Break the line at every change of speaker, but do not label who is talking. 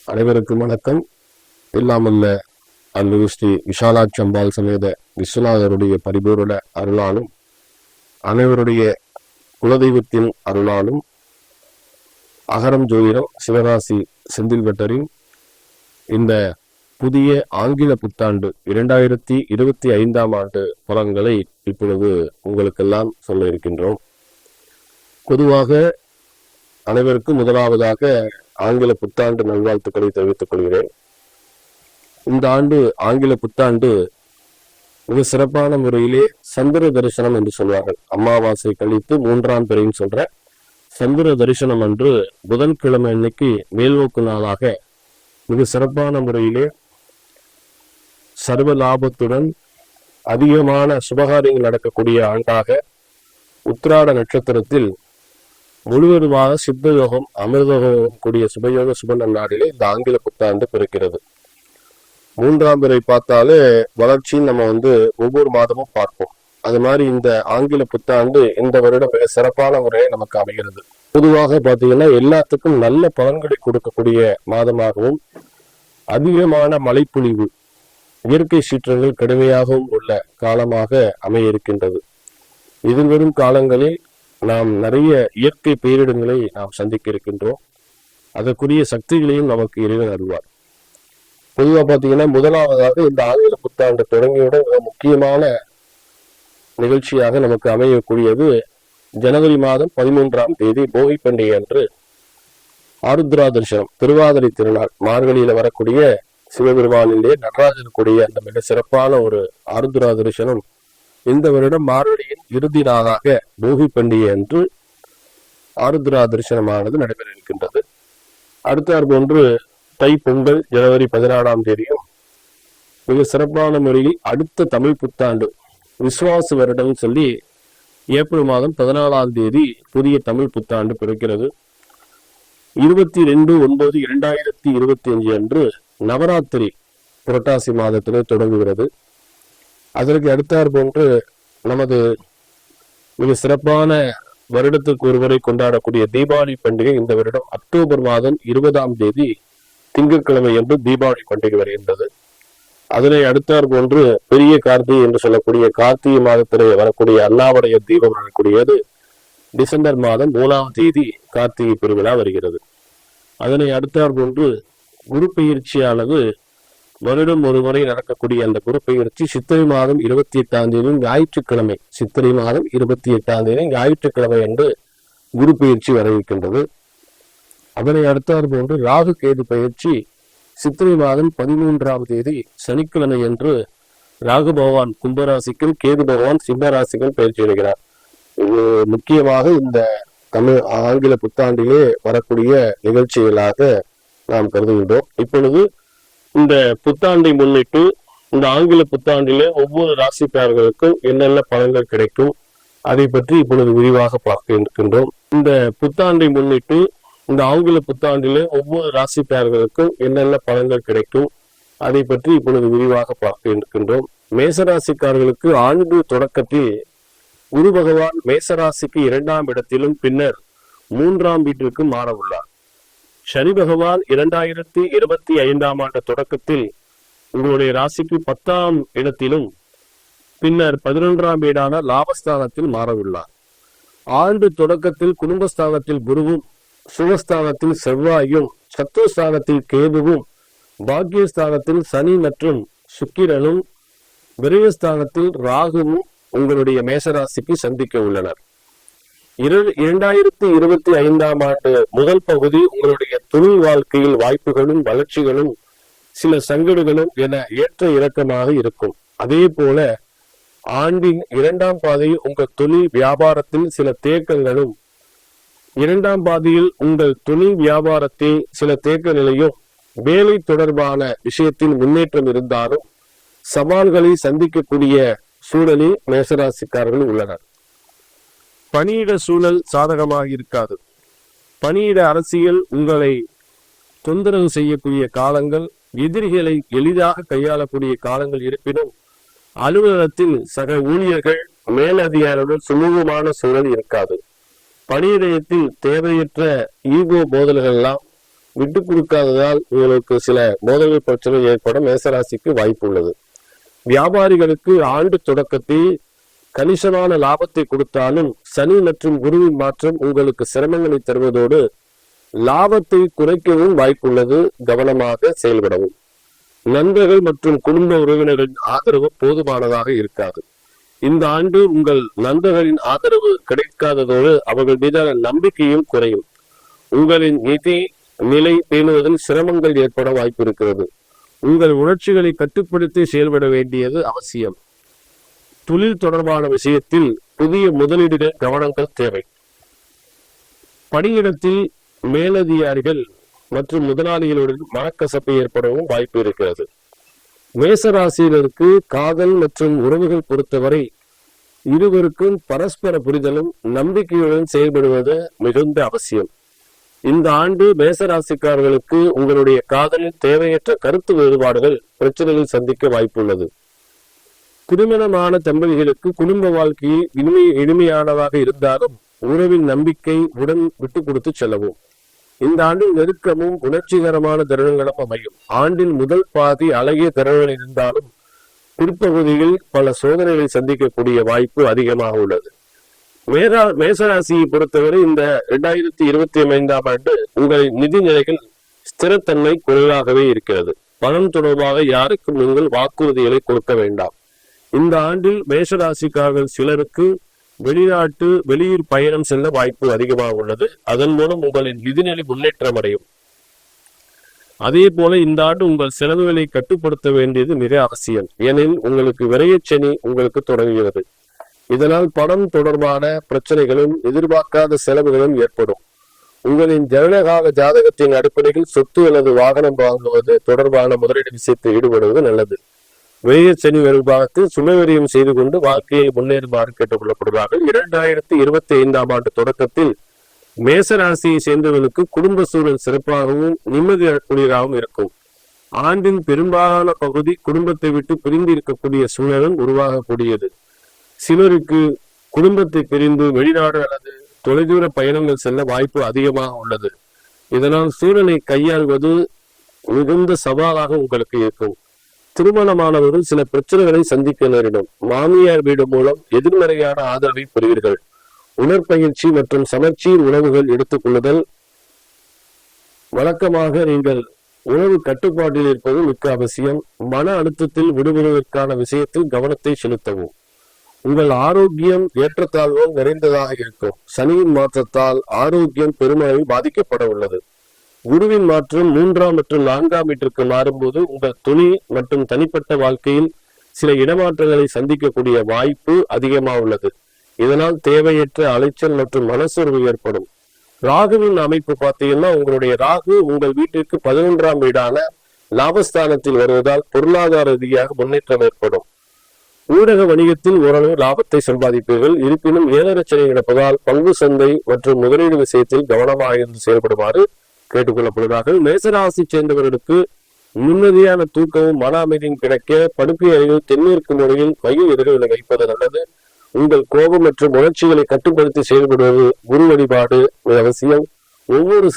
அனைவருக்கும் வணக்கம். இல்லாமல்ல அன்பு ஸ்ரீ விஷாலாட்சி அம்பாள் சமேத விஸ்வநாதருடைய பரிபூரண அருளாலும் அனைவருடைய குலதெய்வத்தின் அருளாலும் அகரம் ஜோதிடம் சிவராசி செந்தில் வெட்டரின் இந்த புதிய ஆங்கில புத்தாண்டு 2025 ஆண்டு பலன்களை இப்பொழுது உங்களுக்கெல்லாம் சொல்ல இருக்கின்றோம். பொதுவாக அனைவருக்கும் முதலாவதாக ஆங்கில புத்தாண்டு நல்வாழ்த்துக்களை தெரிவித்துக் கொள்கிறேன். இந்த ஆண்டு ஆங்கில புத்தாண்டு மிக சிறப்பான முறையிலே சந்திர தரிசனம் என்று சொல்வார்கள். அமாவாசை கழித்து 3ஆம் பிறைன்னு சொல்ற சந்திர தரிசனம் அன்று புதன்கிழமை அன்னைக்கு மேல்நோக்கு நாளாக மிக சிறப்பான முறையிலே சர்வ லாபத்துடன் அதிகமான சுபகாரியங்கள் நடக்கக்கூடிய ஆண்டாக உத்திராட நட்சத்திரத்தில் முழுவதுமாக சித்த யோகம் அமிர்தயோகம் கூடிய சுபயோக சுப நன்னாடிலே இந்த ஆங்கில புத்தாண்டு பிறக்கிறது. 3ஆம் பிறை பார்த்தாலே வளர்ச்சின்னு நம்ம ஒவ்வொரு மாதமும் பார்ப்போம். அது மாதிரி இந்த ஆங்கில புத்தாண்டு இந்த வருடம் மிக சிறப்பான முறையை நமக்கு அமைகிறது. பொதுவாக பார்த்தீங்கன்னா எல்லாத்துக்கும் நல்ல பலன்களை கொடுக்கக்கூடிய மாதமாகவும் அதிகமான மழைப்பொழிவு இயற்கை சீற்றங்கள் கடுமையாகவும் உள்ள காலமாக அமைய இருக்கின்றது. எதிர்வரும் காலங்களில் நாம் நிறைய இயற்கை பேரிடங்களை நாம் சந்திக்க இருக்கின்றோம். அதற்குரிய சக்திகளையும் நமக்கு இறைவன் அருள்வார். பொதுவாக பார்த்தீங்கன்னா முதலாவதாக இந்த ஆங்கில புத்தாண்டு தொடங்கியோட மிக முக்கியமான நிகழ்ச்சியாக நமக்கு அமையக்கூடியது ஜனவரி மாதம் 13ஆம் தேதி போகி பண்டிகை அன்று ஆருத்ரா தரிசனம், திருவாதிரை திருநாள், மார்கழியில வரக்கூடிய சிவபெருமானிலே நடராஜனுக்குரிய அந்த மிக சிறப்பான ஒரு ஆருத்ரா தரிசனம் இந்த வருடம் மார்கழியின் இறுதி நாளாக போகி பண்டிகை அன்று ஆருத்ரா தரிசனமானது நடைபெற இருக்கின்றது. அடுத்த ஒன்று தை பொங்கல் ஜனவரி 14ஆம் தேதியும் மிக சிறப்பான முறையில் அடுத்த தமிழ் புத்தாண்டு விசுவாச வருடம் சொல்லி ஏப்ரல் மாதம் 14ஆம் தேதி புதிய தமிழ் புத்தாண்டு பிறக்கிறது. 22/9/2025 அன்று நவராத்திரி புரட்டாசி மாதத்திலே தொடங்குகிறது. அதற்கு அடுத்தார் போன்று நமது மிக சிறப்பான வருடத்துக்கு ஒருவரை கொண்டாடக்கூடிய தீபாவளி பண்டிகை இந்த வருடம் அக்டோபர் மாதம் 20ஆம் தேதி திங்கட்கிழமை என்று தீபாவளி பண்டிகை வருகின்றது. அதனை அடுத்தார் போன்று பெரிய கார்த்திகை என்று சொல்லக்கூடிய கார்த்திகை மாதத்திலே வரக்கூடிய அண்ணாவடைய தீபம் வரக்கூடியது டிசம்பர் மாதம் 3ஆம் தேதி கார்த்திகை பெருவிழா வருகிறது. அதனை அடுத்தார் போன்று குரு பயிற்சியானது வருடம் ஒரு முறை நடக்கக்கூடிய அந்த குரு பயிற்சி சித்திரை மாதம் 28ஆம் தேதி ஞாயிற்றுக்கிழமை, சித்திரை மாதம் 28ஆம் தேதி ஞாயிற்றுக்கிழமை என்று குரு பயிற்சி வர இருக்கின்றது. அதனை அடுத்தார் போன்று ராகு கேது பயிற்சி சித்திரை மாதம் 13ஆம் தேதி சனிக்கிழமை என்று ராகு பகவான் கும்பராசிக்கும் கேது பகவான் சிம்மராசிக்கும் பயிற்சி அடைகிறார். இது முக்கியமாக இந்த தமிழ் ஆங்கில புத்தாண்டிலே வரக்கூடிய நிகழ்ச்சிகளாக நாம் கருதுகின்றோம். இப்பொழுது இந்த புத்தாண்டை முன்னிட்டு இந்த ஆங்கில புத்தாண்டிலே ஒவ்வொரு ராசிக்காரர்களுக்கும் என்னென்ன பலன்கள் கிடைக்கும் அதை பற்றி இப்பொழுது விரிவாக பார்க்க இருக்கின்றோம். இந்த புத்தாண்டை முன்னிட்டு இந்த ஆங்கில புத்தாண்டிலே ஒவ்வொரு ராசிக்காரர்களுக்கும் என்னென்ன பலன்கள் கிடைக்கும் அதை பற்றி இப்பொழுது விரிவாக பார்க்க இருக்கின்றோம். மேசராசிக்காரர்களுக்கு ஆண்டு தொடக்கத்தில் குரு பகவான் மேசராசிக்கு 2ஆம் இடத்திலும் பின்னர் 3ஆம் வீட்டிற்கு மாற உள்ளார். சனி பகவான் 2025ஆம் ஆண்டு தொடக்கத்தில் உங்களுடைய ராசிக்கு 10ஆம் இடத்திலும் பின்னர் 11ஆம் வீடான லாபஸ்தானத்தில் மாறவுள்ளார். ஆண்டு தொடக்கத்தில் குடும்பஸ்தானத்தில் குருவும், சுகஸ்தானத்தில் செவ்வாயும், சத்துருஸ்தானத்தில் கேதுவும், பாக்கியஸ்தானத்தில் சனி மற்றும் சுக்கிரனும், விரயஸ்தானத்தில் ராகுவும் உங்களுடைய மேசராசிக்கு சந்திக்க உள்ளனர். 2025ஆம் ஆண்டு முதல் பகுதி உங்களுடைய தொழில் வாழ்க்கையில் வாய்ப்புகளும் வளர்ச்சிகளும் சில சங்கடங்களும் என ஏற்ற இறக்கமாக இருக்கும். அதே போல ஆண்டின் 2ஆம் பாதையில் உங்கள் தொழில் வியாபாரத்தில் சில தேக்கங்களும், 2ஆம் பாதையில் உங்கள் தொழில் வியாபாரத்தில் சில தேக்க நிலையும், வேலை தொடர்பான விஷயத்தில் முன்னேற்றம் இருந்தாலும் சவால்களை சந்திக்கக்கூடிய சூழலில் மேசராசிக்காரர்கள் உள்ளனர். பணியிட சூழல் சாதகமாக இருக்காது. பணியிட அரசியல் உங்களை தொந்தரவு செய்யக்கூடிய காலங்கள், எதிரிகளை எளிதாக கையாளக்கூடிய காலங்கள் இருப்பினும் அலுவலகத்தில் சக ஊழியர்கள் மேலதிகாரியுடன் சுமூகமான சூழல் இருக்காது. பணியிடத்தில் தேவையற்ற ஈகோ மோதல்கள் எல்லாம் விட்டு கொடுக்காததால் உங்களுக்கு சில மோதல் பிரச்சனை ஏற்பட மேசராசிக்கு வாய்ப்பு உள்ளது. வியாபாரிகளுக்கு ஆண்டு தொடக்கத்தில் கணிசமான லாபத்தை கொடுத்தாலும் சனி மற்றும் குருவின் மாற்றம் உங்களுக்கு சிரமங்களை தருவதோடு லாபத்தை குறைக்கவும் வாய்ப்புள்ளது. கவனமாக செயல்படவும். நண்பர்கள் மற்றும் குடும்ப உறவினர்களின் ஆதரவு போதுமானதாக இருக்காது. இந்த ஆண்டு உங்கள் நண்பர்களின் ஆதரவு கிடைக்காததோடு அவர்கள் மீதான நம்பிக்கையும் குறையும். உங்களின் நிதி நிலை பேணுவதில் சிரமங்கள் ஏற்பட வாய்ப்பு இருக்கிறது. உங்கள் உணர்ச்சிகளை கட்டுப்படுத்தி செயல்பட வேண்டியது அவசியம். தொழில் தொடர்பான விஷயத்தில் புதிய முதலீடுகள் கவனங்கள் தேவை. பணியிடத்தில் மேலதிகாரிகள் மற்றும் முதலாளிகளுடன் மனக்கசப்பு ஏற்படவும் வாய்ப்பு இருக்கிறது. மேசராசியினருக்கு காதல் மற்றும் உறவுகள் பொறுத்தவரை இருவருக்கும் பரஸ்பர புரிதலும் நம்பிக்கையுடன் செயல்படுவது மிகுந்த அவசியம். இந்த ஆண்டு மேசராசிக்காரர்களுக்கு உங்களுடைய காதலில் தேவையற்ற கருத்து வேறுபாடுகள் பிரச்சனைகள் சந்திக்க வாய்ப்புள்ளது. திருமணமான தம்பதிகளுக்கு குடும்ப வாழ்க்கையை இனிமையானதாக இருந்தாலும் உறவின் நம்பிக்கை உடன் விட்டு கொடுத்து செல்லவும். இந்த ஆண்டில் நெருக்கமும் உணர்ச்சிகரமான தருணங்களும் அமையும். ஆண்டின் முதல் பாதி அழகிய தருணங்கள் இருந்தாலும் பிற்பகுதியில் பல சோதனைகளை சந்திக்கக்கூடிய வாய்ப்பு அதிகமாக உள்ளது. மேசராசியை பொறுத்தவரை இந்த 2025ஆம் ஆண்டு உங்களின் நிதி நிலைகள் ஸ்திரத்தன்மை குறைவாகவே இருக்கிறது. பணம் தொடர்பாக யாருக்கும் நீங்கள் வாக்குறுதிகளை கொடுக்க வேண்டாம். இந்த ஆண்டில் மேசராசிக்காரர்கள் சிலருக்கு வெளியூர் பயணம் செல்ல வாய்ப்பு அதிகமாக உள்ளது. அதன் மூலம் உங்களின் நிதிநிலை முன்னேற்றம் அடையும். அதே போல இந்த ஆண்டு உங்கள் செலவுகளை கட்டுப்படுத்த வேண்டியது மிக அவசியம். ஏனெனில் உங்களுக்கு விரயச்சனி உங்களுக்கு தொடங்குகிறது. இதனால் பணம் தொடர்பான பிரச்சனைகளும் எதிர்பார்க்காத செலவுகளும் ஏற்படும். உங்களின் ஜனனகால ஜாதகத்தின் அடிப்படையில் சொத்து அல்லது வாகனம் வாங்குவது தொடர்பான முதலீடு விஷயத்தில் ஈடுபடுவது நல்லது. விரயச்சனி வருபாகத்தில் சுமைவரியம் செய்து கொண்டு வாழ்க்கையை முன்னேறுமாறு கேட்டுக் கொள்ளப்படுவார்கள். 2025ஆம் ஆண்டு தொடக்கத்தில் மேசராசியை சேர்ந்தவர்களுக்கு குடும்ப சூழல் சிறப்பாகவும் நிம்மதியாகவும் இருக்கும். ஆண்டின் பெரும்பாலான பகுதி குடும்பத்தை விட்டு பிரிந்து இருக்கக்கூடிய சூழலும் உருவாகக்கூடியது. சிலருக்கு குடும்பத்தை பிரிந்து வெளிநாடு அல்லது தொலைதூர பயணங்கள் செல்ல வாய்ப்பு அதிகமாக உள்ளது. இதனால் சூழலை கையாள்வது மிகுந்த சவாலாக உங்களுக்கு இருக்கும். திருமணமானவர்கள் சில பிரச்சனைகளை சந்திக்க நேரிடும். மாமியார் வீடு மூலம் எதிர்மறையான ஆதரவை பெறுவீர்கள். உடற்பயிற்சி மற்றும் சமச்சீர் உணவுகள் எடுத்துக் கொள்ளுதல். வழக்கமாக நீங்கள் உணவு கட்டுப்பாட்டில் இருப்பது மிக்க அவசியம். மன அழுத்தத்தில் விடுபடுவதற்கான விஷயத்தில் கவனத்தை செலுத்தவும். உங்கள் ஆரோக்கியம் ஏற்றத்தாழ்வும் நிறைந்ததாக இருக்கும். சனியின் மாற்றத்தால் ஆரோக்கியம் பெருமளவில் பாதிக்கப்பட உள்ளது. குருவின் மாற்றம் 3ஆம் மற்றும் 4ஆம் வீட்டிற்கு மாறும்போது உங்கள் தொழில் மற்றும் தனிப்பட்ட வாழ்க்கையில் சில இடமாற்றங்களை சந்திக்கக்கூடிய வாய்ப்பு அதிகமாக உள்ளது. இதனால் தேவையற்ற அலைச்சல் மற்றும் மனசோர்வு ஏற்படும். ராகுவின் அமைப்பு பார்த்தீங்கன்னா உங்களுடைய ராகு உங்கள் வீட்டிற்கு 11ஆம் வீடான லாபஸ்தானத்தில் வருவதால் பொருளாதார ரீதியாக முன்னேற்றம் ஏற்படும். ஊடக வணிகத்தில் ஓரளவு லாபத்தை சம்பாதிப்பீர்கள். இருப்பினும் ஏழரச்சனை நடப்பதால் பங்கு சந்தை மற்றும் முதலீடு விஷயத்தில் கவனமாக இருந்து செயல்படுமாறு கேட்டுக்கொள்ளப்படுகிறார்கள். மேசராசி சேர்ந்தவர்களுக்கு நிம்மதியான தூக்கமும் மன அமைதியும் கிடைக்க படுக்கை அறையில் தென்மேற்கு முறையில் மைய எதிர்களை வைப்பது நல்லது. உங்கள் கோபம் மற்றும் உணர்ச்சிகளை கட்டுப்படுத்தி செயல்படுவது குரு வழிபாடு அவசியம். ஒவ்வொரு